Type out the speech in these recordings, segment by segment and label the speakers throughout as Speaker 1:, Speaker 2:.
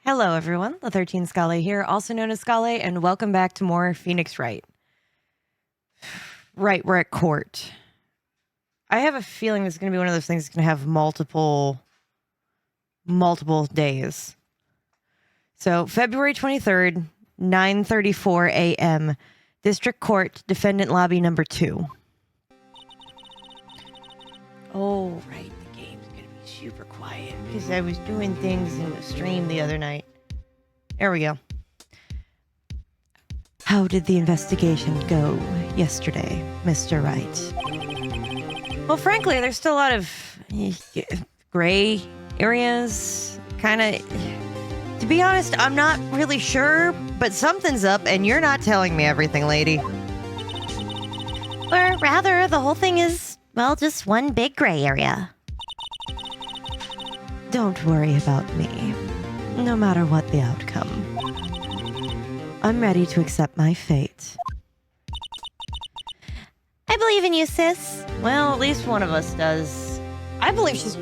Speaker 1: Hello, everyone. The 13 Scale here, also known as Scale, and welcome back to more Phoenix Wright. Right, we're at court. I have a feeling this is going to be one of those things that's going to have multiple days. So, February 23rd, 9:34 a.m., District Court, Defendant Lobby number 2. Oh, right. The game's going to be super quiet because I was doing things in the stream the other night. There we go. How did the investigation go yesterday, Mr. Wright? Well, frankly, there's still a lot of gray areas. Kind of. To be honest, I'm not really sure, but something's up, and you're not telling me everything, lady.
Speaker 2: Or rather, the whole thing is, well, just one big gray area.
Speaker 1: Don't worry about me. No matter what the outcome, I'm ready to accept my fate.
Speaker 2: I believe in you, sis.
Speaker 1: Well, at least one of us does. I believe she's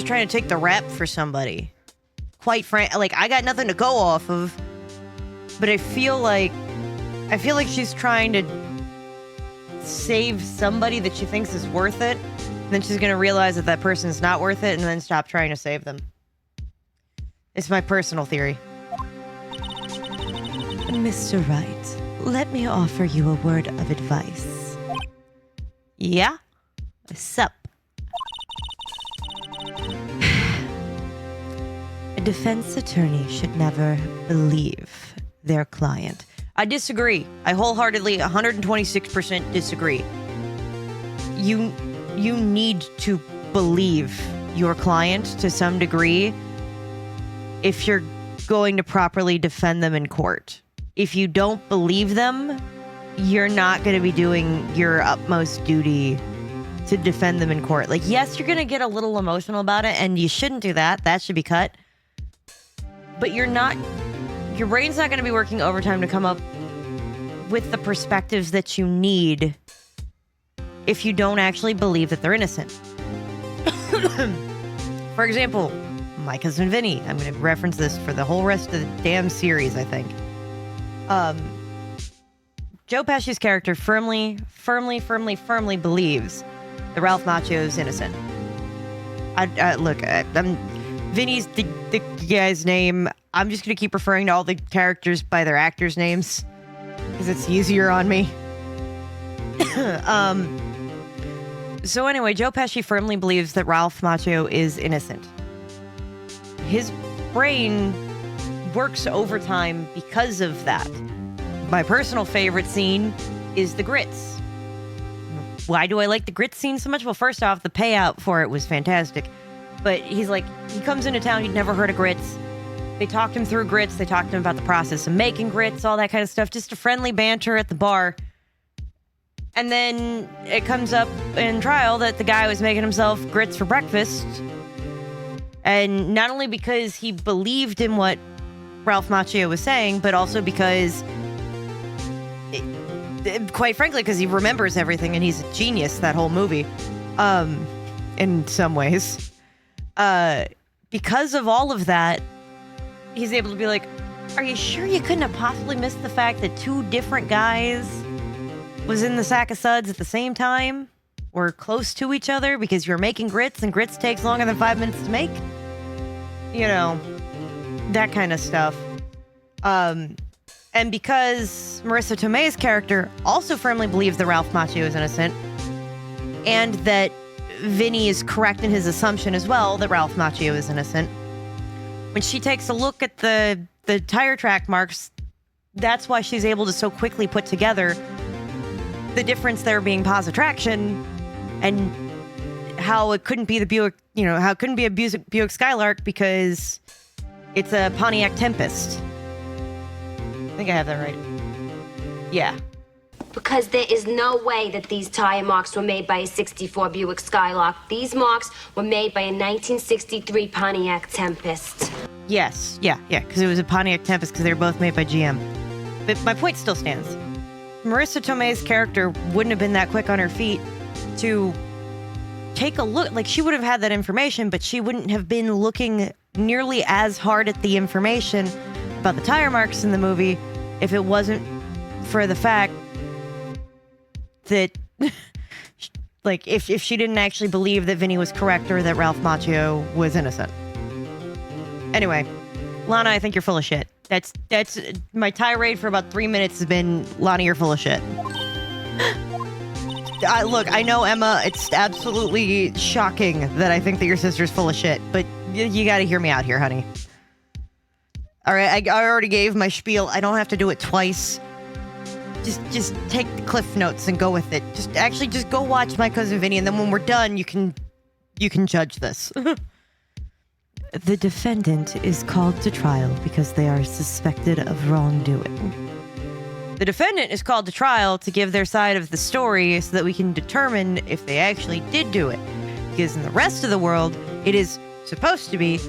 Speaker 1: trying to take the rap for somebody. Quite frank, like, I got nothing to go off of, but I feel like she's trying to save somebody that she thinks is worth it. And then she's gonna realize that person's not worth it, and then stop trying to save them. It's my personal theory. Mr. Wright, let me offer you a word of advice. Yeah? Sup? A defense attorney should never believe their client. I disagree. I wholeheartedly 126% disagree. You need to believe your client to some degree if you're going to properly defend them in court. If you don't believe them, you're not going to be doing your utmost duty to defend them in court. Like, yes, you're going to get a little emotional about it, and you shouldn't do that. That should be cut. But your brain's not going to be working overtime to come up with the perspectives that you need if you don't actually believe that they're innocent. For example, My Cousin Vinny. I'm going to reference this for the whole rest of the damn series, I think. Joe Pesci's character firmly believes that Ralph Macchio is innocent. Vinny's the guy's name. I'm just going to keep referring to all the characters by their actors' names because it's easier on me. So anyway, Joe Pesci firmly believes that Ralph Macchio is innocent. His brain works overtime because of that. My personal favorite scene is the grits. Why do I like the grits scene so much? Well, first off, the payout for it was fantastic. But he comes into town, he'd never heard of grits. They talked him through grits. They talked to him about the process of making grits, all that kind of stuff. Just a friendly banter at the bar. And then it comes up in trial that the guy was making himself grits for breakfast. And not only because he believed in what Ralph Macchio was saying, but also because, quite frankly, because he remembers everything and he's a genius, that whole movie. In some ways. Because of all of that, he's able to be like, are you sure you couldn't have possibly missed the fact that two different guys was in the sack of suds at the same time? Or close to each other because you're making grits and grits takes longer than 5 minutes to make? You know, that kind of stuff. And because Marissa Tomei's character also firmly believes that Ralph Macchio is innocent, and that Vinny is correct in his assumption as well that Ralph Macchio is innocent, when she takes a look at the tire track marks, that's why she's able to so quickly put together the difference there being positive traction and how it couldn't be the Buick, how it couldn't be a Buick Skylark because it's a Pontiac Tempest. I think I have that right. Yeah.
Speaker 3: Because there is no way that these tire marks were made by a 64 Buick Skylark. These marks were made by a 1963 Pontiac Tempest.
Speaker 1: Yes, yeah, because it was a Pontiac Tempest because they were both made by GM. But my point still stands. Marissa Tomei's character wouldn't have been that quick on her feet to take a look. Like, she would have had that information, but she wouldn't have been looking nearly as hard at the information about the tire marks in the movie if it wasn't for the fact that, like, if she didn't actually believe that Vinny was correct or that Ralph Macchio was innocent. Anyway, Lana, I think you're full of shit. That's my tirade for about 3 minutes has been, Lana, you're full of shit. Look, I know, Emma, it's absolutely shocking that I think that your sister's full of shit, but you gotta hear me out here, honey. All right, I already gave my spiel. I don't have to do it twice. Just take the cliff notes and go with it. Just go watch My Cousin Vinny, and then when we're done, you can judge this. The defendant is called to trial because they are suspected of wrongdoing. The defendant is called to trial to give their side of the story so that we can determine if they actually did do it. Because in the rest of the world, it is supposed to be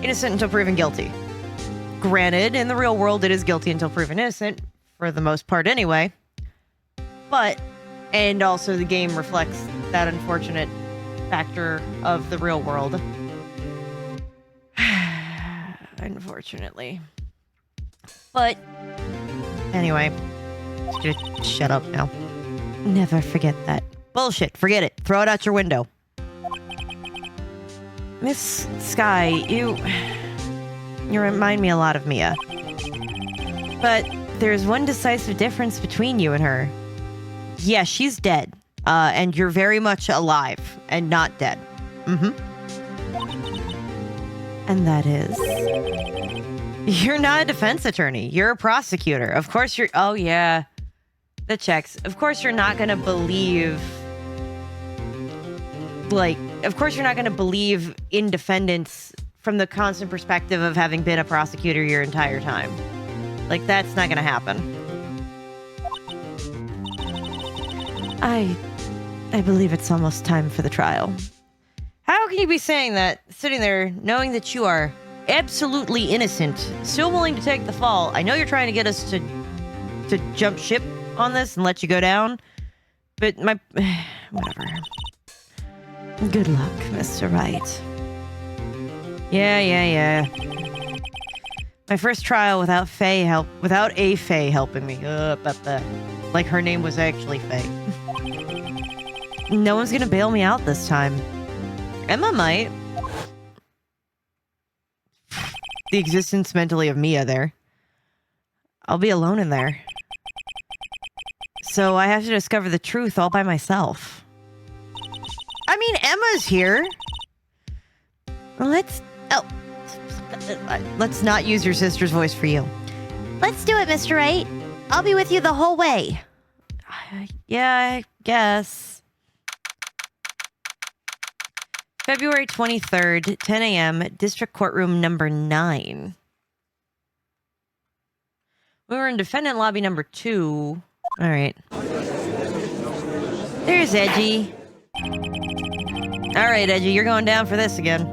Speaker 1: innocent until proven guilty. Granted, in the real world, it is guilty until proven innocent, for the most part anyway. But, and also the game reflects that unfortunate factor of the real world. Unfortunately. But, anyway, just shut up now. Never forget that. Bullshit, forget it. Throw it out your window. Miss Sky, you remind me a lot of Mia. But there's one decisive difference between you and her. Yeah, she's dead. And you're very much alive and not dead. And that is... You're not a defense attorney. You're a prosecutor. Of course you're... Oh, yeah. The checks. Of course you're not going to believe... Like, of course you're not going to believe in defendants from the constant perspective of having been a prosecutor your entire time. Like, that's not going to happen. I believe it's almost time for the trial. How can you be saying that, sitting there, knowing that you are absolutely innocent, still willing to take the fall? I know you're trying to get us to jump ship on this and let you go down, but whatever. Good luck, Mr. Wright. Yeah. My first trial without a Faye helping me. Like her name was actually Faye. No one's gonna bail me out this time. Emma might. The existence mentally of Mia there. I'll be alone in there. So I have to discover the truth all by myself. I mean, Emma's here. Let's not use your sister's voice for you.
Speaker 2: Let's do it, Mr. Wright. I'll be with you the whole way.
Speaker 1: Yeah, I guess. February 23rd, 10 a.m., District Courtroom number 9. We were in defendant lobby number 2. All right. There's Edgy. All right, Edgy, you're going down for this again.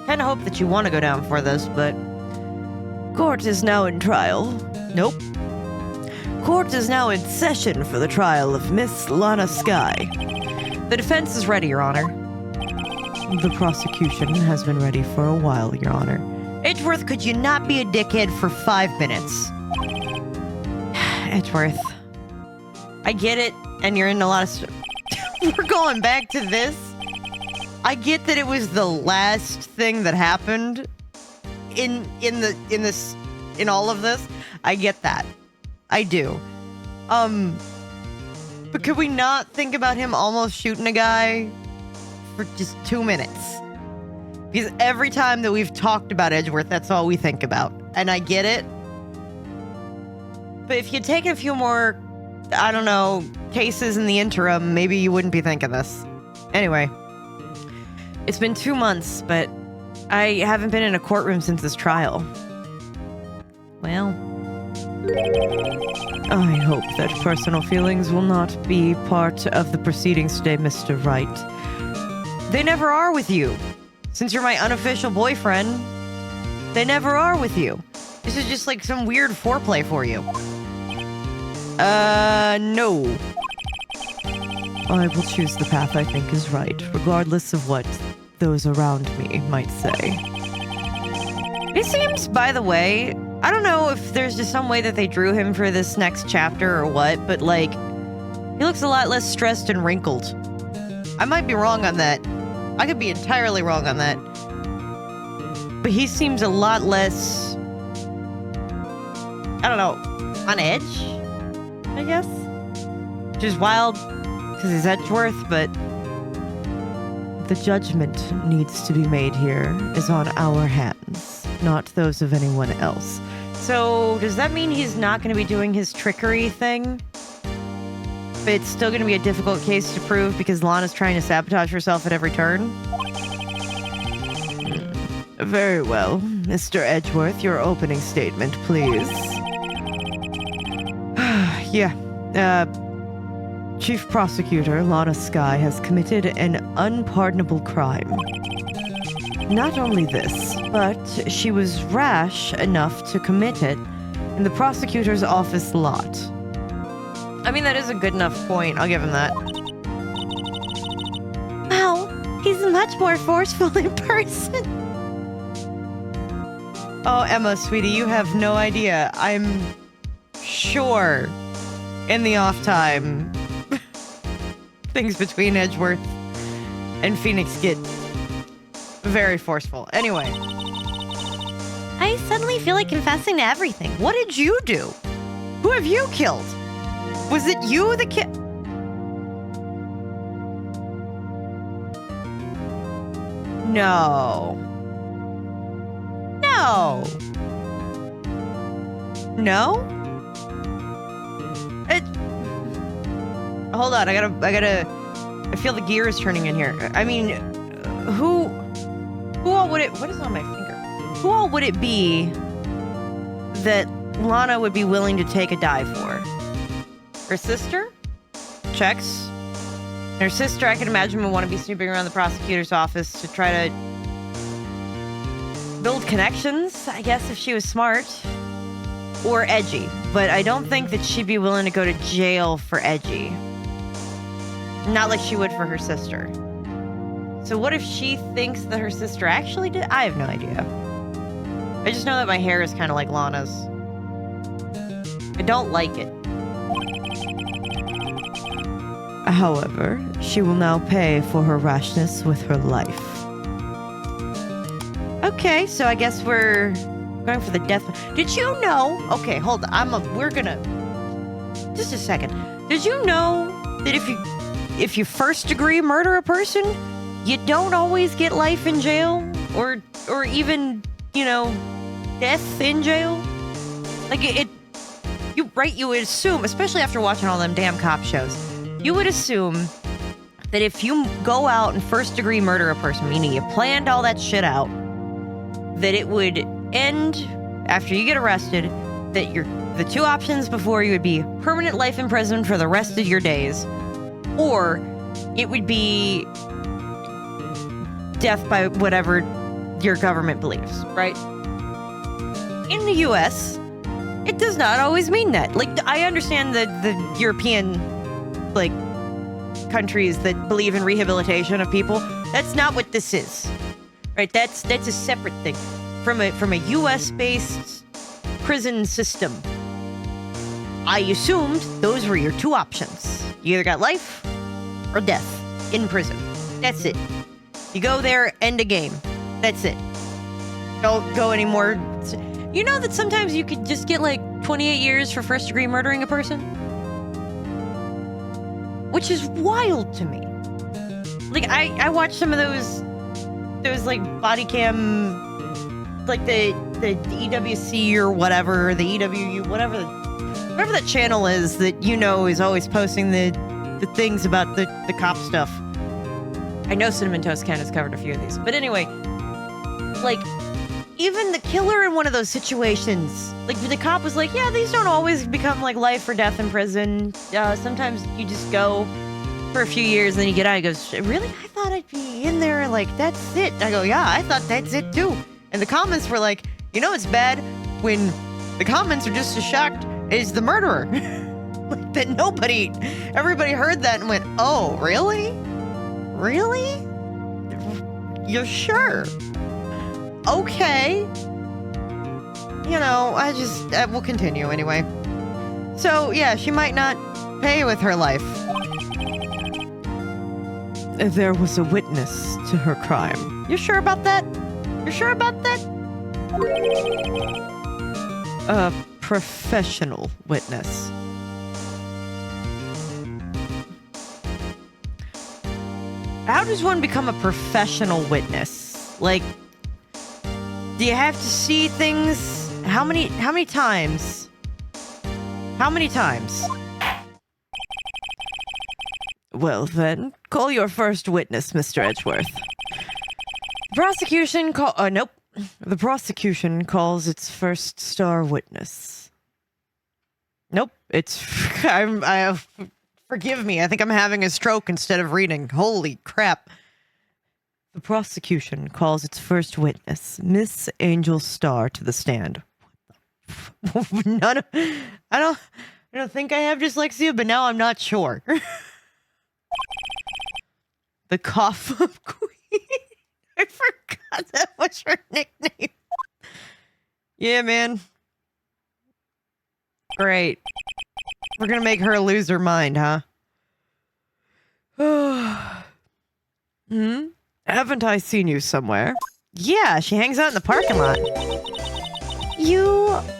Speaker 1: Kind of hope that you want to go down for this, but... Court is now in trial. Nope. Court is now in session for the trial of Miss Lana Sky. The defense is ready, Your Honor. The prosecution has been ready for a while, Your Honor. Edgeworth, could you not be a dickhead for 5 minutes? Edgeworth. I get it, and you're in a lot of... We're going back to this? I get that it was the last thing that happened in all of this. I get that. I do. But could we not think about him almost shooting a guy for just 2 minutes? Because every time that we've talked about Edgeworth, that's all we think about. And I get it. But if you'd taken a few more, I don't know, cases in the interim, maybe you wouldn't be thinking this. Anyway. It's been 2 months, but I haven't been in a courtroom since this trial. Well, I hope that personal feelings will not be part of the proceedings today, Mr. Wright. They never are with you. Since you're my unofficial boyfriend, they never are with you. This is just like some weird foreplay for you. No. I will choose the path I think is right, regardless of what those around me might say. He seems, by the way, I don't know if there's just some way that they drew him for this next chapter or what, but like, he looks a lot less stressed and wrinkled. I might be wrong on that. I could be entirely wrong on that. But he seems a lot less, I don't know, on edge, I guess? Which is wild, because he's Edgeworth, but the judgment needs to be made here is on our hands, not those of anyone else. So, does that mean he's not going to be doing his trickery thing? But it's still going to be a difficult case to prove because Lana's trying to sabotage herself at every turn? Very well. Mr. Edgeworth, your opening statement, please. Yeah. Chief Prosecutor Lana Skye has committed an unpardonable crime. Not only this, but she was rash enough to commit it in the prosecutor's office lot. I mean, that is a good enough point. I'll give him that.
Speaker 2: Wow, he's much more forceful in person.
Speaker 1: Oh, Emma, sweetie, you have no idea. I'm sure in the off time, things between Edgeworth and Phoenix get very forceful. Anyway.
Speaker 2: I suddenly feel like confessing to everything.
Speaker 1: What did you do? Who have you killed? Was it you the kid? No. No. No? Hold on, I feel the gears turning in here. I mean, who all would it, what is on my finger? Who all would it be that Lana would be willing to take a dive for? Her sister? Checks. Her sister, I can imagine, would want to be snooping around the prosecutor's office to try to build connections, I guess, if she was smart. Or edgy. But I don't think that she'd be willing to go to jail for edgy. Not like she would for her sister. So what if she thinks that her sister actually did? I have no idea. I just know that my hair is kind of like Lana's. I don't like it. However, she will now pay for her rashness with her life. Okay, so I guess we're going for the death. Did you know? Okay, hold on. We're gonna. Just a second. Did you know that if you first degree murder a person, you don't always get life in jail or even, you know, death in jail? Like you would assume, especially after watching all them damn cop shows, you would assume that if you go out and first degree murder a person, meaning you planned all that shit out, that it would end after you get arrested, that the two options before you would be permanent life in prison for the rest of your days, or it would be death by whatever your government believes, right? In the US, it does not always mean that. Like, I understand the European, like, countries that believe in rehabilitation of people. That's not what this is, right? That's a separate thing from a US-based prison system. I assumed those were your two options. You either got life or death in prison. That's it. You go there, end a game. That's it. Don't go anymore. You know that sometimes you could just get like 28 years for first degree murdering a person? Which is wild to me. Like, I watched some of those like body cam, like the EWC or whatever, the EWU, whatever that channel is that, you know, is always posting the things about the cop stuff. I know Cinnamon Toast Ken has covered a few of these. But anyway, like, even the killer in one of those situations, like, the cop was like, yeah, these don't always become, like, life or death in prison. Sometimes you just go for a few years and then you get out. He goes, really? I thought I'd be in there, like, that's it. I go, yeah, I thought that's it, too. And the comments were like, you know, it's bad when the comments are just as shocked as the murderer. Like, that everybody heard that and went, oh, really? Really? You're sure? Okay. we'll continue anyway. So, yeah, she might not pay with her life. There was a witness to her crime. You sure about that? You sure about that? A professional witness. How does one become a professional witness? Like, do you have to see things? How many times? How many times? Well then, call your first witness, Mr. Edgeworth. Nope. The prosecution calls its first star witness. Nope. Forgive me. I think I'm having a stroke instead of reading. Holy crap. The prosecution calls its first witness, Miss Angel Starr, to the stand. I don't think I have dyslexia, but now I'm not sure. The cough of Queen. I forgot that was her nickname. Yeah, man. Great. We're gonna make her lose her mind, huh? Haven't I seen you somewhere? Yeah, she hangs out in the parking lot.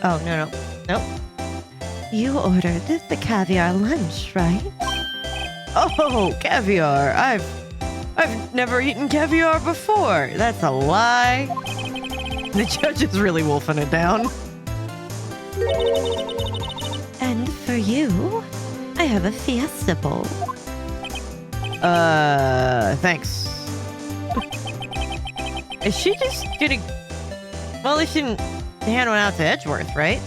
Speaker 1: Oh, no. Nope.
Speaker 2: You ordered the caviar lunch, right?
Speaker 1: Oh, caviar. I've never eaten caviar before. That's a lie. The judge is really wolfing it down.
Speaker 2: And for you, I have a Fiesta bowl.
Speaker 1: Thanks. Is she just gonna... Well, she didn't hand one out to Edgeworth, right?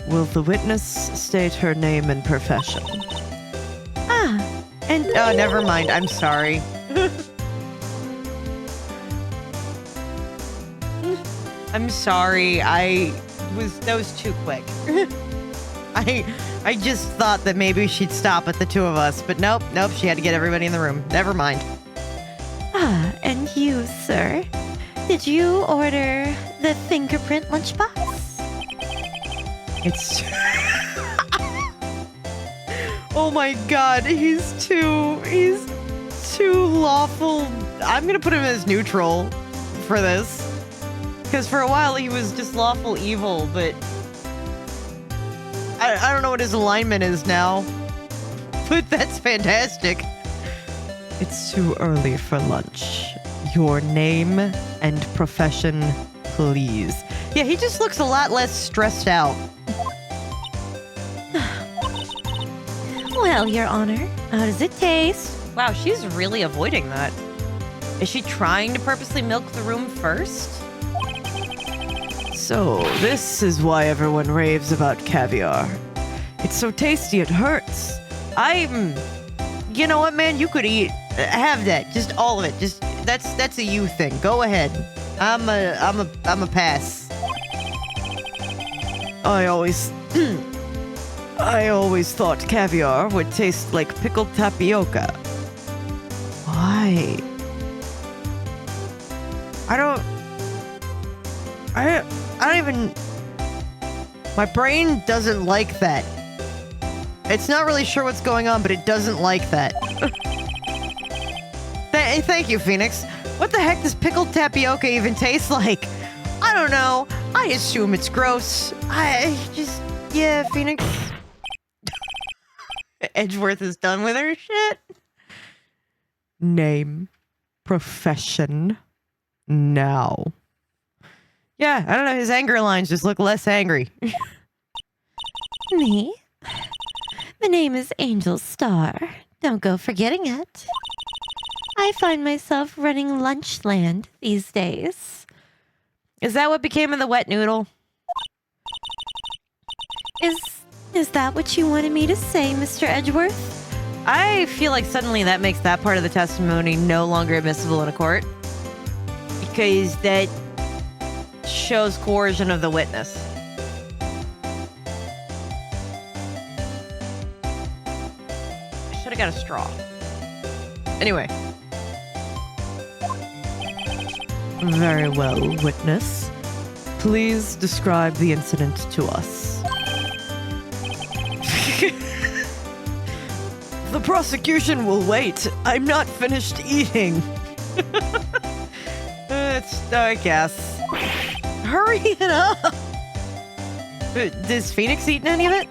Speaker 1: Will the witness state her name and profession? And... Oh, never mind. I'm sorry. I'm sorry. That was too quick. I just thought that maybe she'd stop at the two of us, but nope, she had to get everybody in the room. Never mind.
Speaker 2: And you, sir? Did you order the fingerprint lunchbox?
Speaker 1: It's... Oh my god, he's too lawful. I'm gonna put him as neutral for this. Because for a while he was just lawful evil, but... I don't know what his alignment is now. But that's fantastic. It's too early for lunch. Your name and profession, please. Yeah, he just looks a lot less stressed out.
Speaker 2: Well, Your Honor, how does it taste?
Speaker 1: Wow, she's really avoiding that. Is she trying to purposely milk the room first? So, this is why everyone raves about caviar. It's so tasty it hurts. You know what, man? You could have that. Just all of it. Just that's a you thing. Go ahead. I'm a pass. I always thought caviar would taste like pickled tapioca. Why? I don't even... My brain doesn't like that. It's not really sure what's going on, but it doesn't like that. Thank you, Phoenix. What the heck does pickled tapioca even taste like? I don't know. I assume it's gross. Yeah, Phoenix. Edgeworth is done with her shit. Name. Profession. Now. Yeah, I don't know. His anger lines just look less angry.
Speaker 2: Me? The name is Angel Starr. Don't go forgetting it. I find myself running Lunchland these days.
Speaker 1: Is that what became of the wet noodle?
Speaker 2: Is that what you wanted me to say, Mr. Edgeworth?
Speaker 1: I feel like suddenly that makes that part of the testimony no longer admissible in a court. Because that shows coercion of the witness. Should have got a straw. Anyway. Very well, witness. Please describe the incident to us. The prosecution will wait. I'm not finished eating. I guess. Hurry it up! Does Phoenix eaten any of it?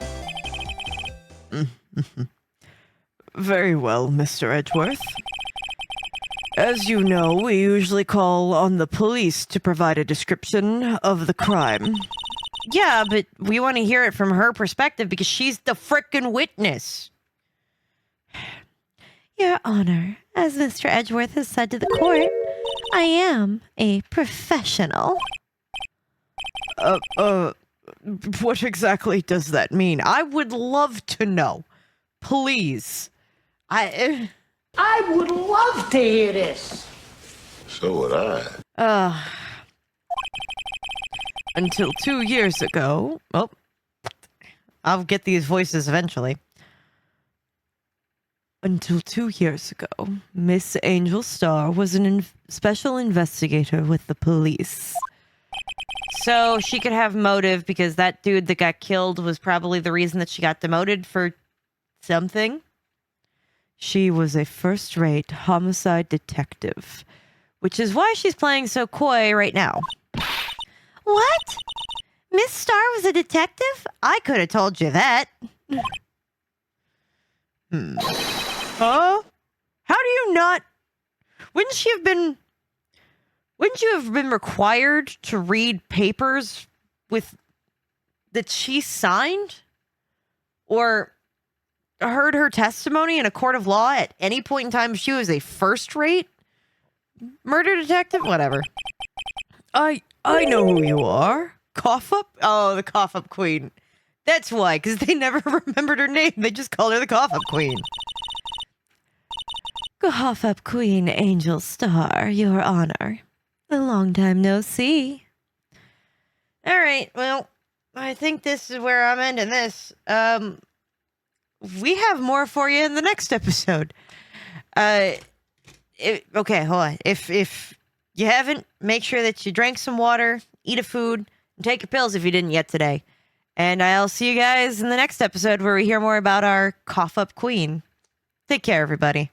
Speaker 1: Very well, Mr. Edgeworth. As you know, we usually call on the police to provide a description of the crime. Yeah, but we want to hear it from her perspective because she's the frickin' witness.
Speaker 2: Your Honor, as Mr. Edgeworth has said to the court, I am a professional.
Speaker 1: What exactly does that mean? I would love to know. Please.
Speaker 4: I would love to hear this.
Speaker 5: So would I.
Speaker 1: Until 2 years ago... Oh, I'll get these voices eventually. Until 2 years ago, Miss Angel Starr was an special investigator with the police. So she could have motive because that dude that got killed was probably the reason that she got demoted for something. She was a first-rate homicide detective, which is why she's playing so coy right now.
Speaker 2: What? Miss Starr was a detective?
Speaker 1: I could have told you that. Huh? How do you not... Wouldn't you have been required to read papers with that she signed? Or heard her testimony in a court of law at any point in time? She was a first-rate murder detective? Whatever. I know who you are. Cough Up? Oh, the Cough Up Queen. That's why, because they never remembered her name. They just called her the Cough Up Queen.
Speaker 2: Cough Up Queen Angel Starr, Your Honor. A long time no see.
Speaker 1: All right, well, I think this is where I'm ending this. We have more for you in the next episode. Okay, hold on. If you haven't, make sure that you drink some water, eat a food, and take your pills if you didn't yet today. And I'll see you guys in the next episode where we hear more about our Cough Up Queen. Take care, everybody.